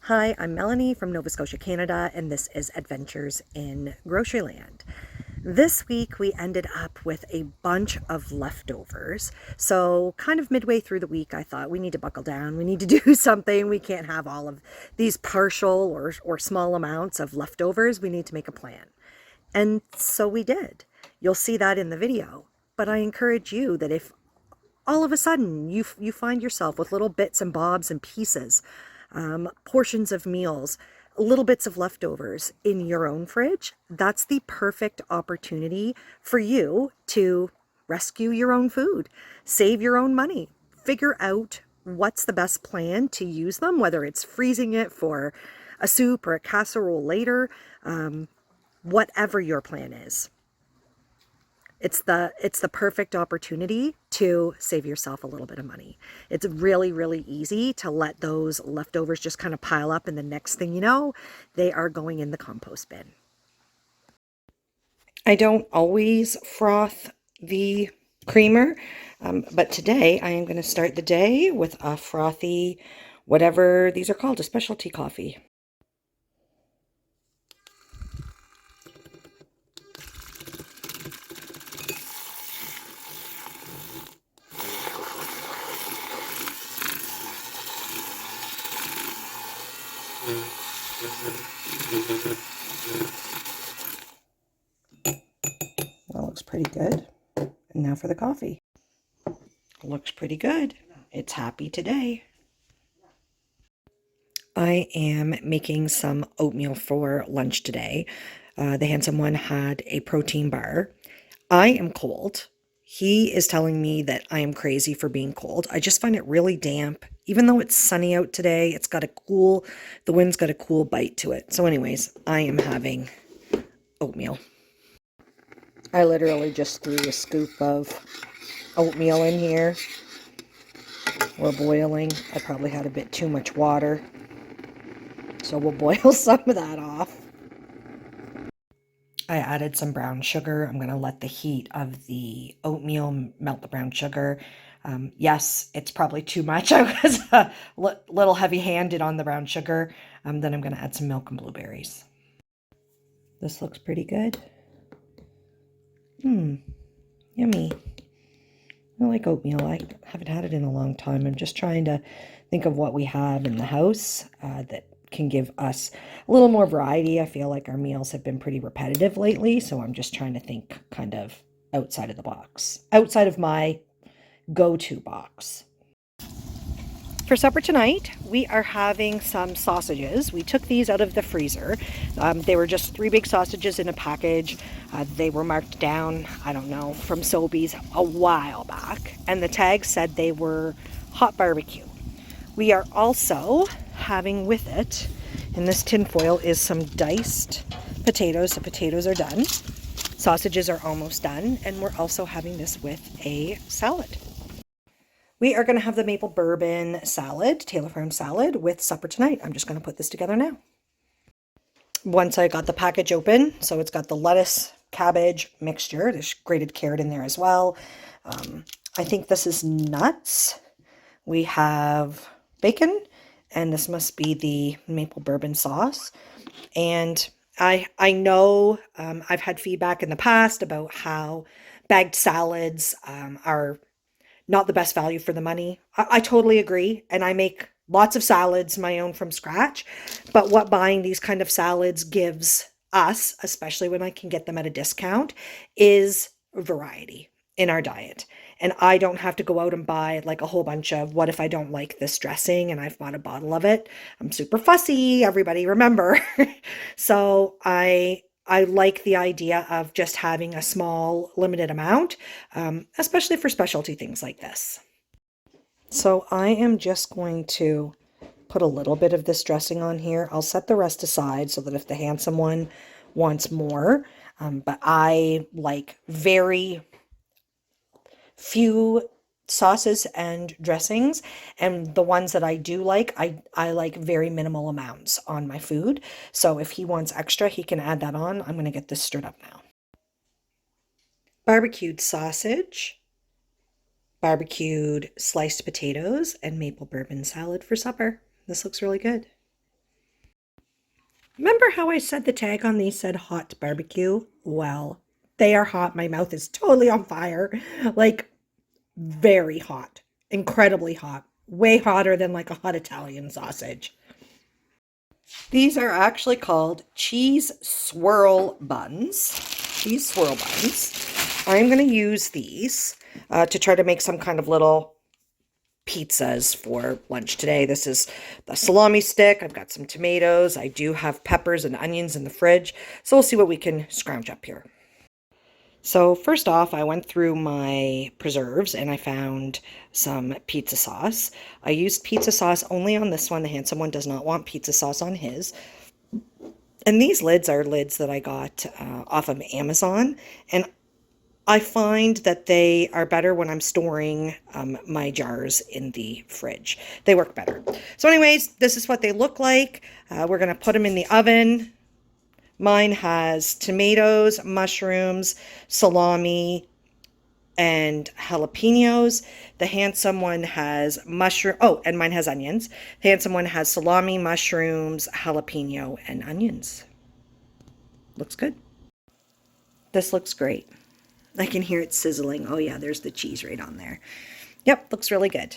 Hi, I'm Melanie from Nova Scotia, Canada, and this is Adventures in Groceryland. This week we ended up with a bunch of leftovers. So, kind of midway through the week, I thought we need to buckle down. We need to do something. We can't have all of these partial or small amounts of leftovers. We need to make a plan. And so we did. You'll see that in the video. But I encourage you that if all of a sudden you find yourself with little bits and bobs and pieces, portions of meals, little bits of leftovers in your own fridge, that's the perfect opportunity for you to rescue your own food, save your own money, figure out what's the best plan to use them, whether it's freezing it for a soup or a casserole later, whatever your plan is. It's the perfect opportunity to save yourself a little bit of money. It's really, really easy to let those leftovers just kind of pile up, and the next thing you know, they are going in the compost bin. I don't always froth the creamer, but today I am going to start the day with a frothy, whatever these are called, a specialty coffee. That looks pretty good. And now for the coffee. Looks pretty good. It's happy today. I am making some oatmeal for lunch today. The handsome one had a protein bar. I am cold. He is telling me that I am crazy for being cold. I just find it really damp. Even though it's sunny out today, the wind's got a cool bite to it. So anyways, I am having oatmeal. I literally just threw a scoop of oatmeal in here. We're boiling. I probably had a bit too much water. So we'll boil some of that off. I added some brown sugar. I'm going to let the heat of the oatmeal melt the brown sugar. Yes, it's probably too much. I was a little heavy-handed on the brown sugar. Then I'm going to add some milk and blueberries. This looks pretty good. Yummy. I like oatmeal. I haven't had it in a long time. I'm just trying to think of what we have in the house that can give us a little more variety. I feel like our meals have been pretty repetitive lately, so I'm just trying to think kind of outside of the box, outside of my go-to box. For supper tonight, we are having some sausages. We took these out of the freezer. They were just 3 big sausages in a package. They were marked down, I don't know, from Sobeys a while back. And the tag said they were hot barbecue. We are also having with it, in this tin foil, is some diced potatoes. The potatoes are done. Sausages are almost done. And we're also having this with a salad. We are going to have the maple bourbon salad, Taylor Farm salad, with supper tonight. I'm just going to put this together now. Once I got the package open, so it's got the lettuce, cabbage mixture. There's grated carrot in there as well. I think this is nuts. We have bacon, and this must be the maple bourbon sauce. And I know I've had feedback in the past about how bagged salads are not the best value for the money. I totally agree. And I make lots of salads my own from scratch. But what buying these kind of salads gives us, especially when I can get them at a discount, is variety in our diet. And I don't have to go out and buy like a whole bunch of, what if I don't like this dressing and I've bought a bottle of it? I'm super fussy, everybody remember. So I like the idea of just having a small, limited amount, especially for specialty things like this. So I am just going to put a little bit of this dressing on here. I'll set the rest aside so that if the handsome one wants more, but I like very few sauces and dressings, and the ones that I do like, I like very minimal amounts on my food. So if he wants extra, he can add that on. I'm going to get this stirred up now. Barbecued sausage, barbecued sliced potatoes, and maple bourbon salad for supper. This looks really good. Remember how I said the tag on these said hot barbecue? Well, they are hot. My mouth is totally on fire. Like, very hot. Incredibly hot. Way hotter than like a hot Italian sausage. These are actually called cheese swirl buns. Cheese swirl buns. I'm going to use these to try to make some kind of little pizzas for lunch today. This is the salami stick. I've got some tomatoes. I do have peppers and onions in the fridge. So we'll see what we can scrounge up here. So first off, I went through my preserves and I found some pizza sauce. I used pizza sauce only on this one. The handsome one does not want pizza sauce on his. And these lids are lids that I got off of Amazon. And I find that they are better when I'm storing my jars in the fridge. They work better. So anyways, this is what they look like. We're going to put them in the oven. Mine has tomatoes, mushrooms, salami, and jalapenos. The handsome one has mushroom. Oh, and mine has onions. The handsome one has salami, mushrooms, jalapeno, and onions. Looks good. This looks great. I can hear it sizzling. Oh yeah, there's the cheese right on there. Yep, looks really good.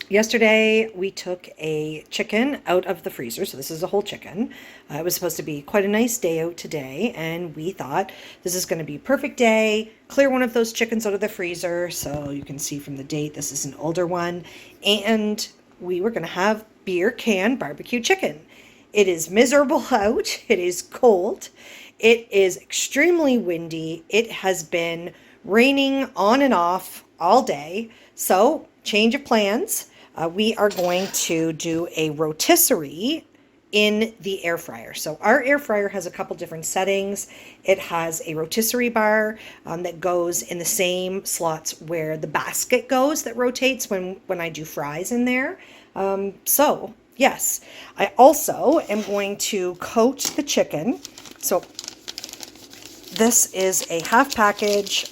Yesterday, we took a chicken out of the freezer. So this is a whole chicken. It was supposed to be quite a nice day out today. And we thought this is going to be a perfect day. Clear one of those chickens out of the freezer. So you can see from the date, this is an older one. And we were going to have beer can barbecue chicken. It is miserable out. It is cold. It is extremely windy. It has been raining on and off all day. So change of plans. We are going to do a rotisserie in the air fryer. So our air fryer has a couple different settings. It has a rotisserie bar that goes in the same slots where the basket goes that rotates when I do fries in there. So yes, I also am going to coat the chicken. So this is a half package,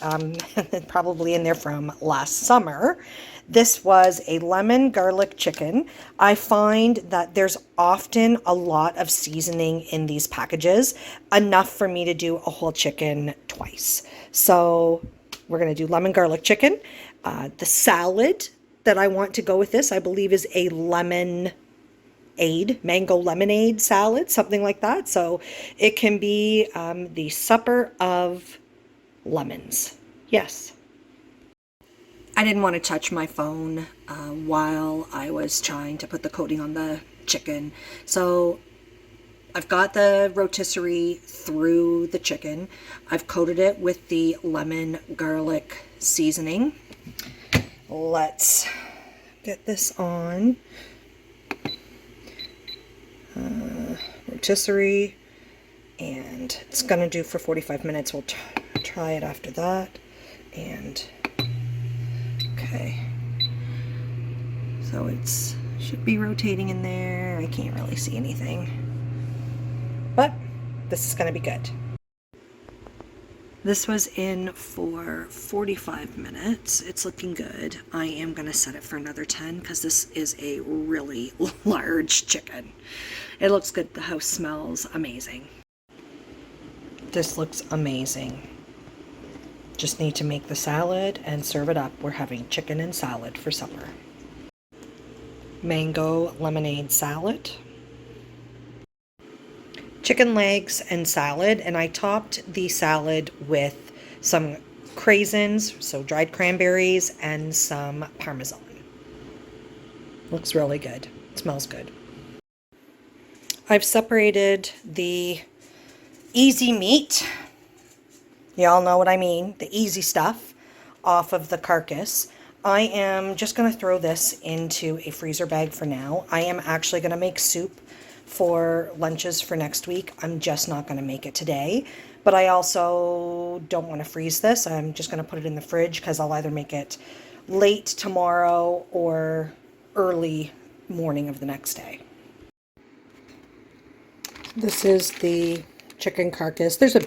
probably in there from last summer. This was a lemon garlic chicken. I find that there's often a lot of seasoning in these packages, enough for me to do a whole chicken twice. So we're going to do lemon garlic chicken. The salad that I want to go with this, I believe, is a mango lemonade salad, something like that. So it can be the supper of lemons. Yes. I didn't want to touch my phone while I was trying to put the coating on the chicken. So I've got the rotisserie through the chicken. I've coated it with the lemon garlic seasoning. Let's get this on. Rotisserie, and it's gonna do for 45 minutes. We'll try it after that. And okay, so it's should be rotating in there. I can't really see anything, but this is gonna be good. This was in for 45 minutes. It's looking good. I am going to set it for another 10 because this is a really large chicken. It looks good. The house smells amazing. This looks amazing. Just need to make the salad and serve it up. We're having chicken and salad for supper. Mango lemonade salad. Chicken legs and salad, and I topped the salad with some craisins, so dried cranberries, and some Parmesan. Looks really good. It smells good. I've separated the easy meat, y'all know what I mean, the easy stuff, off of the carcass. I am just going to throw this into a freezer bag for now. I am actually going to make soup for lunches for next week. I'm just not going to make it today, but I also don't want to freeze this. I'm just going to put it in the fridge because I'll either make it late tomorrow or early morning of the next day. This is the chicken carcass. There's a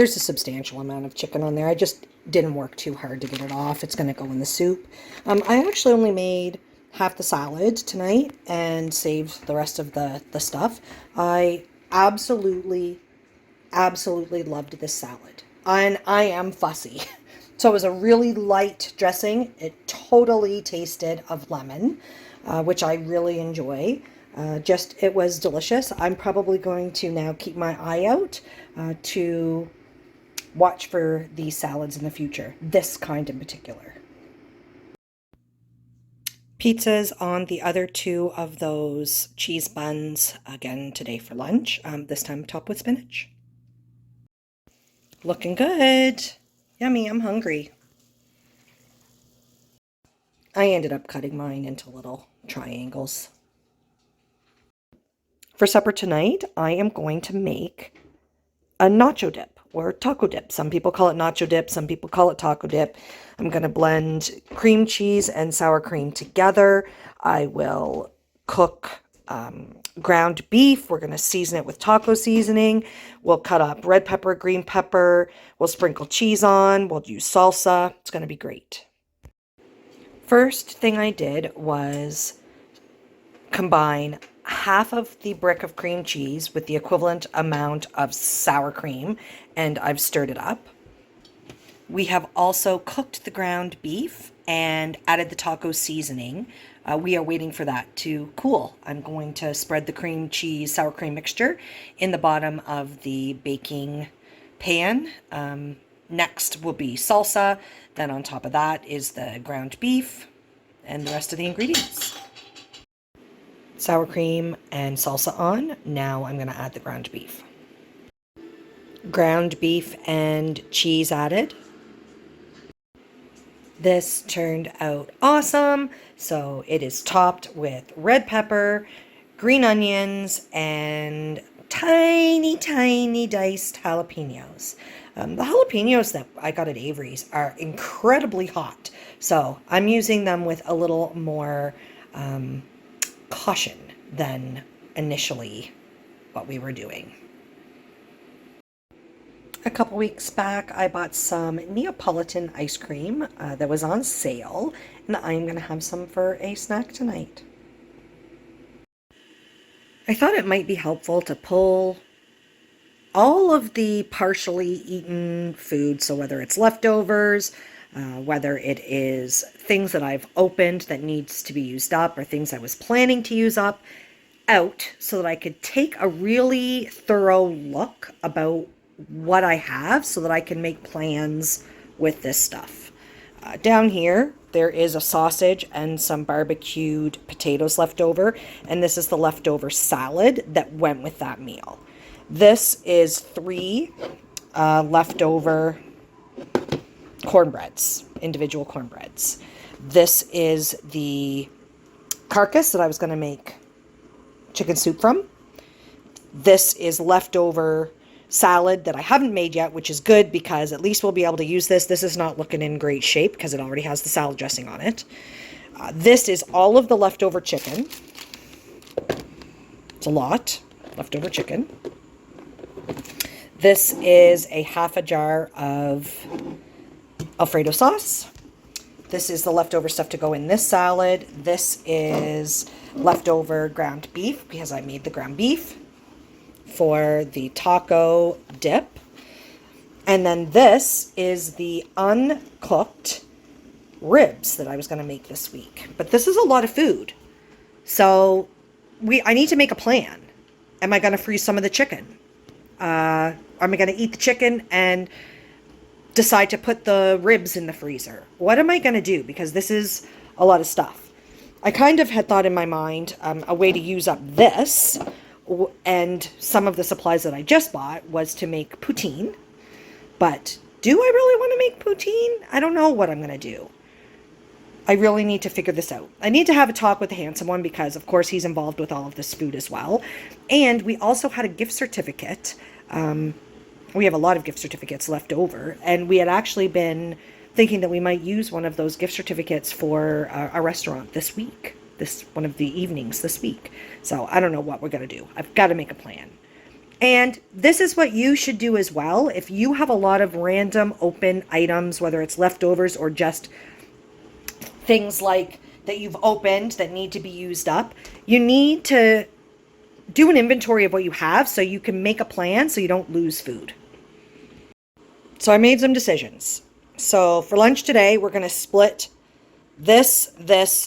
substantial amount of chicken on there. I just didn't work too hard to get it off. It's going to go in the soup. I actually only made half the salad tonight and saved the rest of the stuff. I absolutely loved this salad. And I am fussy. So it was a really light dressing. It totally tasted of lemon, which I really enjoy. It was delicious. I'm probably going to now keep my eye out to watch for these salads in the future. This kind in particular. Pizzas on the other two of those cheese buns again today for lunch. This time topped with spinach. Looking good. Yummy, I'm hungry. I ended up cutting mine into little triangles. For supper tonight, I am going to make a nacho dip or taco dip. Some people call it nacho dip, some people call it taco dip. I'm going to blend cream cheese and sour cream together. I will cook ground beef. We're going to season it with taco seasoning. We'll cut up red pepper, green pepper. We'll sprinkle cheese on. We'll use salsa. It's going to be great. First thing I did was combine half of the brick of cream cheese with the equivalent amount of sour cream, and I've stirred it up. We have also cooked the ground beef and added the taco seasoning. We are waiting for that to cool. I'm going to spread the cream cheese sour cream mixture in the bottom of the baking pan. Next will be salsa. Then on top of that is the ground beef and the rest of the ingredients. Sour cream and salsa on. Now I'm going to add the ground beef. Ground beef and cheese added. This turned out awesome. So it is topped with red pepper, green onions, and tiny diced jalapenos. The jalapenos that I got at Avery's are incredibly hot. So I'm using them with a little more caution than initially what we were doing. A couple weeks back, I bought some Neapolitan ice cream that was on sale, and I'm going to have some for a snack tonight. I thought it might be helpful to pull all of the partially eaten food, so whether it's leftovers, whether it is things that I've opened that needs to be used up or things I was planning to use up, out so that I could take a really thorough look about what I have so that I can make plans with this stuff. Down here, there is a sausage and some barbecued potatoes left over, and this is the leftover salad that went with that meal. This is 3 leftover cornbreads, individual cornbreads. This is the carcass that I was going to make chicken soup from. This is leftover salad that I haven't made yet, which is good because at least we'll be able to use this. This is not looking in great shape because it already has the salad dressing on it. This is all of the leftover chicken. It's a lot leftover chicken. This is a half a jar of alfredo sauce. This is the leftover stuff to go in this salad. This is leftover ground beef because I made the ground beef for the taco dip. And then this is the uncooked ribs that I was going to make this week. But this is a lot of food. So I need to make a plan. Am I going to freeze some of the chicken? Am I going to eat the chicken and decide to put the ribs in the freezer? What am I going to do? Because this is a lot of stuff. I kind of had thought in my mind a way to use up this and some of the supplies that I just bought was to make poutine. But do I really want to make poutine? I don't know what I'm going to do. I really need to figure this out. I need to have a talk with the handsome one because, of course, he's involved with all of this food as well. And we also had a gift certificate. We have a lot of gift certificates left over. And we had actually been thinking that we might use one of those gift certificates for a restaurant this week. One of the evenings this week. So I don't know what we're going to do. I've got to make a plan. And this is what you should do as well. If you have a lot of random open items, whether it's leftovers or just things like that you've opened that need to be used up, you need to do an inventory of what you have so you can make a plan so you don't lose food. So I made some decisions. So for lunch today, we're going to split this,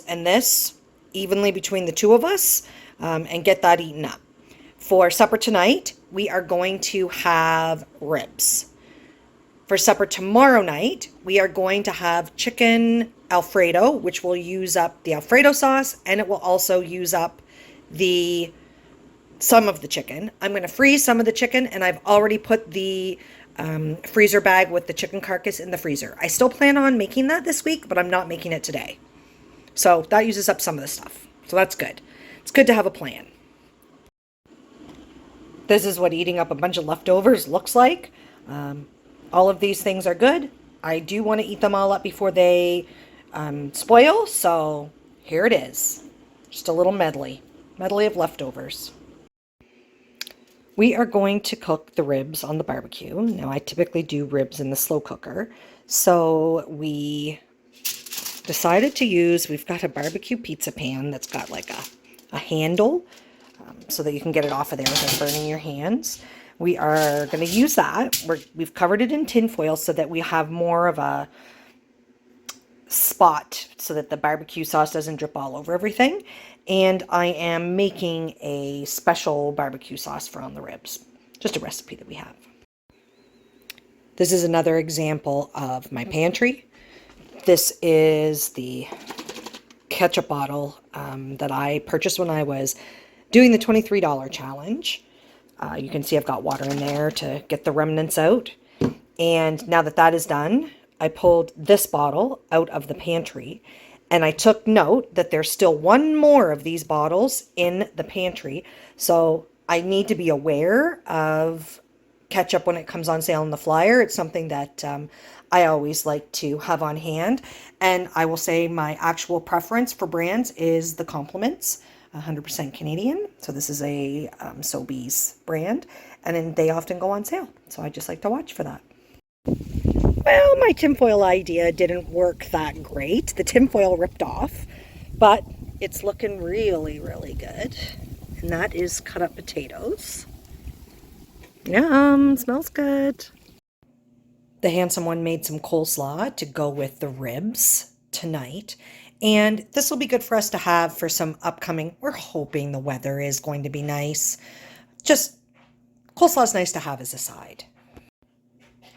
and this evenly between the two of us, and get that eaten up. For supper tonight, we are going to have ribs. For supper tomorrow night, we are going to have chicken alfredo, which will use up the alfredo sauce, and it will also use up some of the chicken. I'm going to freeze some of the chicken, and I've already put the freezer bag with the chicken carcass in the freezer. I still plan on making that this week, but I'm not making it today. So that uses up some of the stuff. So that's good. It's good to have a plan. This is what eating up a bunch of leftovers looks like. All of these things are good. I do want to eat them all up before they spoil. So here it is. Just a little medley of leftovers. We are going to cook the ribs on the barbecue. Now, I typically do ribs in the slow cooker. So we decided to we've got a barbecue pizza pan that's got like a handle so that you can get it off of there without burning your hands. We are going to use that. We've covered it in tin foil so that we have more of a spot so that the barbecue sauce doesn't drip all over everything. And I am making a special barbecue sauce for on the ribs. Just a recipe that we have. This is another example of my pantry. This is the ketchup bottle that I purchased when I was doing the $23 challenge. You can see I've got water in there to get the remnants out. And now that that is done, I pulled this bottle out of the pantry, and I took note that there's still one more of these bottles in the pantry. So I need to be aware of ketchup when it comes on sale in the flyer. It's something that I always like to have on hand. And I will say my actual preference for brands is the Compliments, 100% Canadian. So this is a Sobeys brand, and then they often go on sale. So I just like to watch for that. Well, my tinfoil idea didn't work that great. The tinfoil ripped off, but it's looking really, really good. And that is cut up potatoes. Yum, smells good. The handsome one made some coleslaw to go with the ribs tonight. And this will be good for us to have for some upcoming, we're hoping the weather is going to be nice. Just coleslaw is nice to have as a side.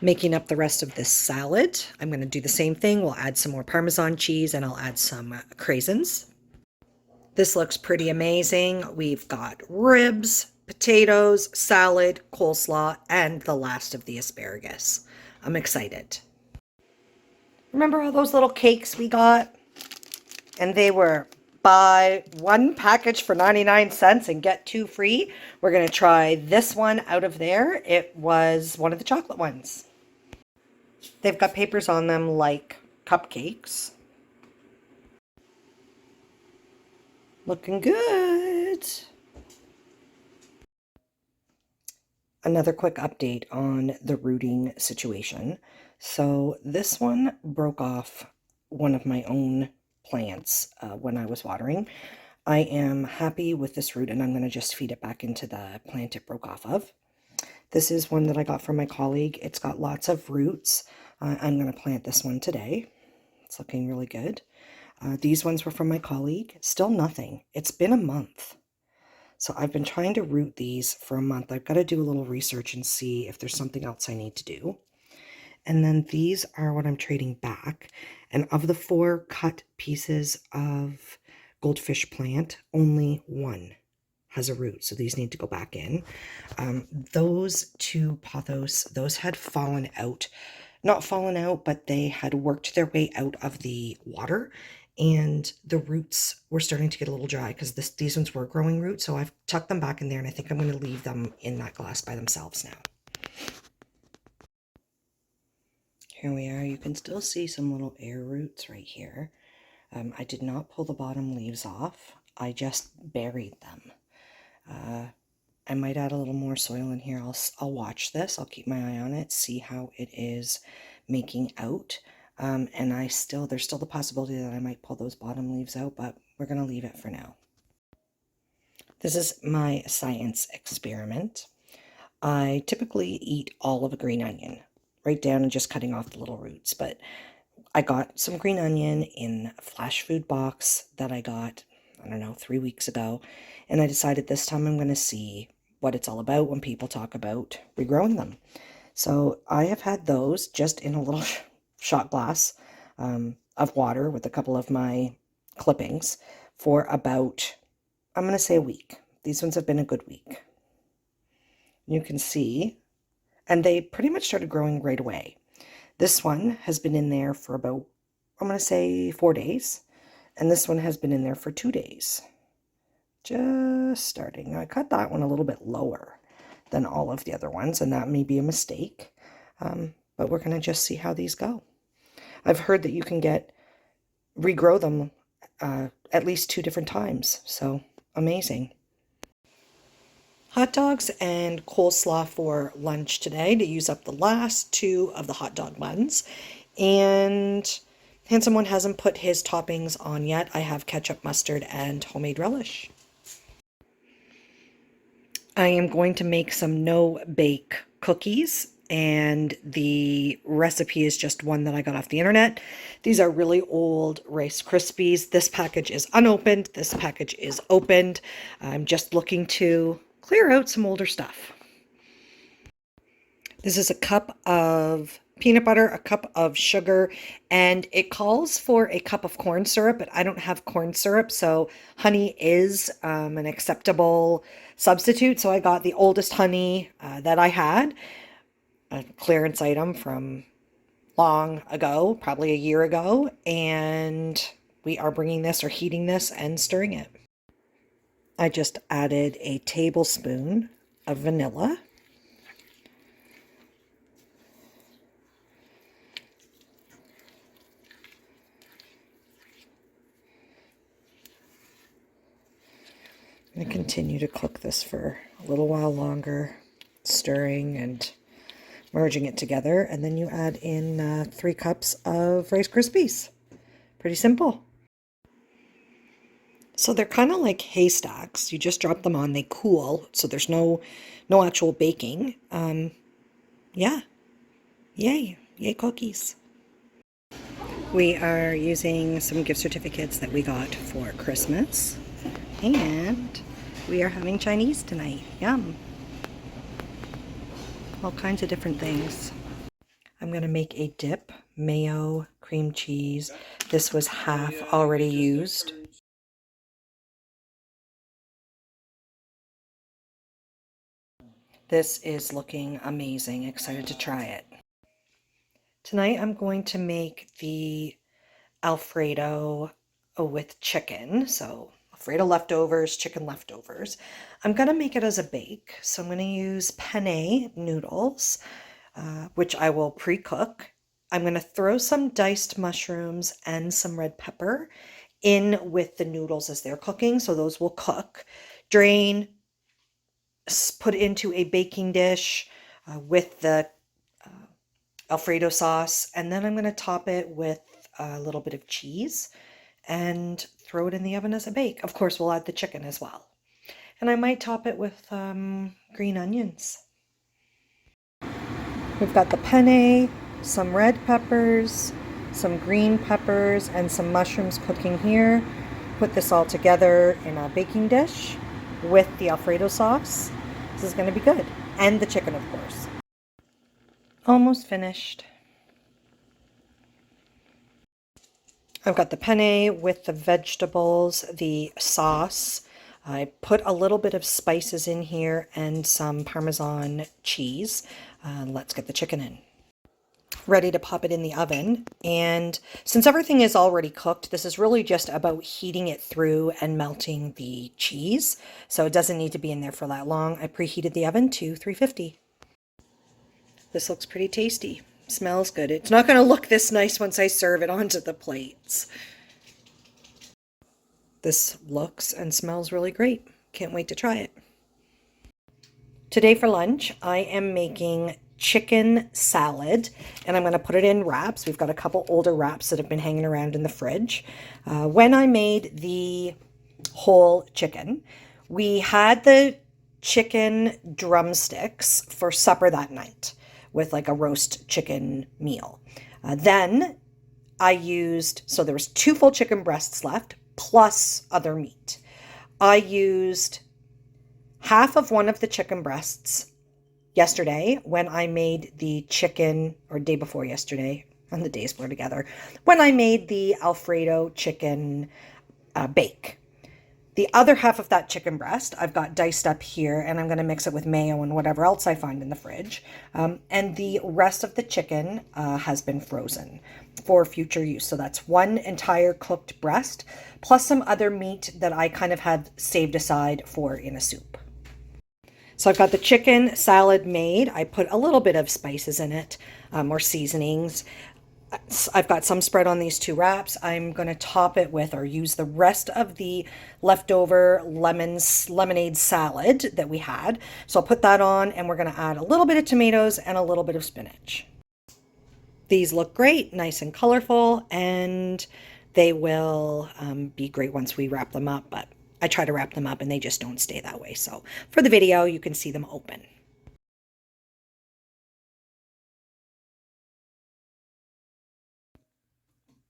Making up the rest of this salad. I'm going to do the same thing. We'll add some more Parmesan cheese and I'll add some craisins. This looks pretty amazing. We've got ribs, potatoes, salad, coleslaw, and the last of the asparagus. I'm excited. Remember all those little cakes we got? And they were buy one package for 99 cents and get two free. We're going to try this one out of there. It was one of the chocolate ones. They've got papers on them like cupcakes. Looking good. Another quick update on the rooting situation. So this one broke off one of my own plants when I was watering. I am happy with this root, and I'm going to just feed it back into the plant it broke off of. This is one that I got from my colleague. It's got lots of roots. I'm going to plant this one today. It's looking really good. These ones were from my colleague. Still nothing. It's been a month. So I've been trying to root these for a month. I've got to do a little research and see if there's something else I need to do. And then these are what I'm trading back. And of the 4 cut pieces of goldfish plant, only one has a root. So these need to go back in. Those 2 pothos, those had fallen out. Not fallen out, but they had worked their way out of the water. And the roots were starting to get a little dry because these ones were growing roots. So I've tucked them back in there, and I think I'm going to leave them in that glass by themselves now. Here we are. You can still see some little air roots right here. I did not pull the bottom leaves off. I just buried them. I might add a little more soil in here. I'll watch this. I'll keep my eye on it, see how it is making out. And there's still the possibility that I might pull those bottom leaves out, but we're going to leave it for now. This is my science experiment. I typically eat all of a green onion, right down and just cutting off the little roots, but I got some green onion in a flash food box that I got, I don't know, 3 weeks ago, and I decided this time I'm going to see what it's all about when people talk about regrowing them. So I have had those just in a little shot glass of water with a couple of my clippings for about, I'm going to say, a week. These ones have been a good week. You can see, and they pretty much started growing right away. This one has been in there for about, I'm going to say 4 days, and this one has been in there for 2 days. Just starting. I cut that one a little bit lower than all of the other ones, and that may be a mistake, but we're going to just see how these go. I've heard that you can regrow them at least 2 different times, so amazing. Hot dogs and coleslaw for lunch today to use up the last 2 of the hot dog buns. And Handsome One hasn't put his toppings on yet. I have ketchup, mustard, and homemade relish. I am going to make some no-bake cookies, and the recipe is just one that I got off the internet. These are really old Rice Krispies. This package is unopened. This package is opened. I'm just looking to clear out some older stuff. This is a cup of peanut butter, a cup of sugar, and it calls for a cup of corn syrup, but I don't have corn syrup, so honey is an acceptable substitute. So I got the oldest honey that I had, a clearance item from long ago, probably a year ago, and we are bringing this or heating this and stirring it. I just added a tablespoon of vanilla. I'm going to continue to cook this for a little while longer, stirring and merging it together, and then you add in 3 cups of Rice Krispies. Pretty simple. So they're kind of like haystacks. You just drop them on, they cool, so there's no actual baking. Yeah, yay cookies. We are using some gift certificates that we got for Christmas, and we are having Chinese tonight. Yum. All kinds of different things. I'm going to make a dip, mayo, cream cheese. This was half already used. This is looking amazing. Excited to try it. Tonight I'm going to make the alfredo with chicken. So Alfredo leftovers, chicken leftovers. I'm going to make it as a bake. So I'm going to use penne noodles, which I will pre-cook. I'm going to throw some diced mushrooms and some red pepper in with the noodles as they're cooking. So those will cook. Drain, put into a baking dish with the Alfredo sauce, and then I'm going to top it with a little bit of cheese and throw it in the oven as a bake. Of course, we'll add the chicken as well. And I might top it with green onions. We've got the penne, some red peppers, some green peppers, and some mushrooms cooking here. Put this all together in a baking dish with the Alfredo sauce. This is going to be good. And the chicken, of course. Almost finished. I've got the penne with the vegetables, the sauce. I put a little bit of spices in here and some Parmesan cheese. Let's get the chicken in. Ready to pop it in the oven. And since everything is already cooked, this is really just about heating it through and melting the cheese. So it doesn't need to be in there for that long. I preheated the oven to 350. This looks pretty tasty. Smells good. It's not going to look this nice once I serve it onto the plates. This looks and smells really great. Can't wait to try it. Today for lunch, I am making chicken salad, and I'm going to put it in wraps. We've got a couple older wraps that have been hanging around in the fridge. When I made the whole chicken, we had the chicken drumsticks for supper that night with like a roast chicken meal. Then I used, so there was 2 full chicken breasts left plus other meat. I used half of one of the chicken breasts yesterday when I made the chicken, or day before yesterday, and the days blur together, when I made the Alfredo chicken bake. The other half of that chicken breast I've got diced up here, and I'm going to mix it with mayo and whatever else I find in the fridge. And the rest of the chicken has been frozen for future use. So that's 1 entire cooked breast, plus some other meat that I kind of had saved aside for in a soup. So I've got the chicken salad made. I put a little bit of spices in it, or seasonings. I've got some spread on these 2 wraps. I'm going to top it with, or use the rest of the leftover lemonade salad that we had. So I'll put that on, and we're going to add a little bit of tomatoes and a little bit of spinach. These look great, nice and colorful, and they will be great once we wrap them up, but I try to wrap them up and they just don't stay that way. So for the video, you can see them open.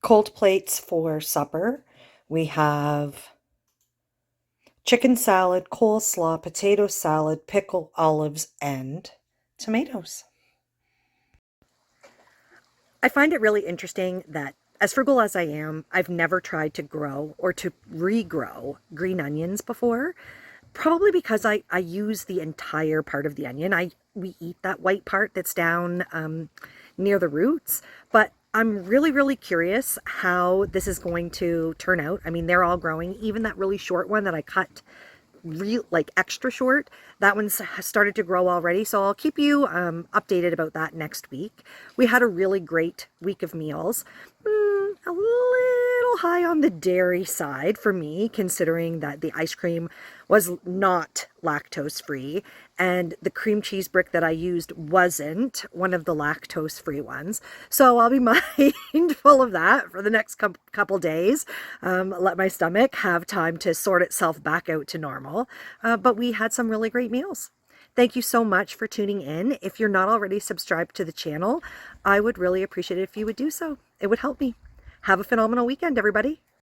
Cold plates for supper. We have chicken salad, coleslaw, potato salad, pickle, olives, and tomatoes. I find it really interesting that, as frugal as I am, I've never tried to grow or to regrow green onions before. Probably because I use the entire part of the onion. We eat that white part that's down near the roots, but I'm really, really curious how this is going to turn out. I mean, they're all growing. Even that really short one that I cut like extra short, that one's started to grow already. So I'll keep you updated about that next week. We had a really great week of meals. A little high on the dairy side for me, considering that the ice cream was not lactose free and the cream cheese brick that I used wasn't one of the lactose free ones. So I'll be mindful of that for the next couple days. Let my stomach have time to sort itself back out to normal. But we had some really great meals. Thank you so much for tuning in. If you're not already subscribed to the channel, I would really appreciate it if you would do so. It would help me. Have a phenomenal weekend, everybody.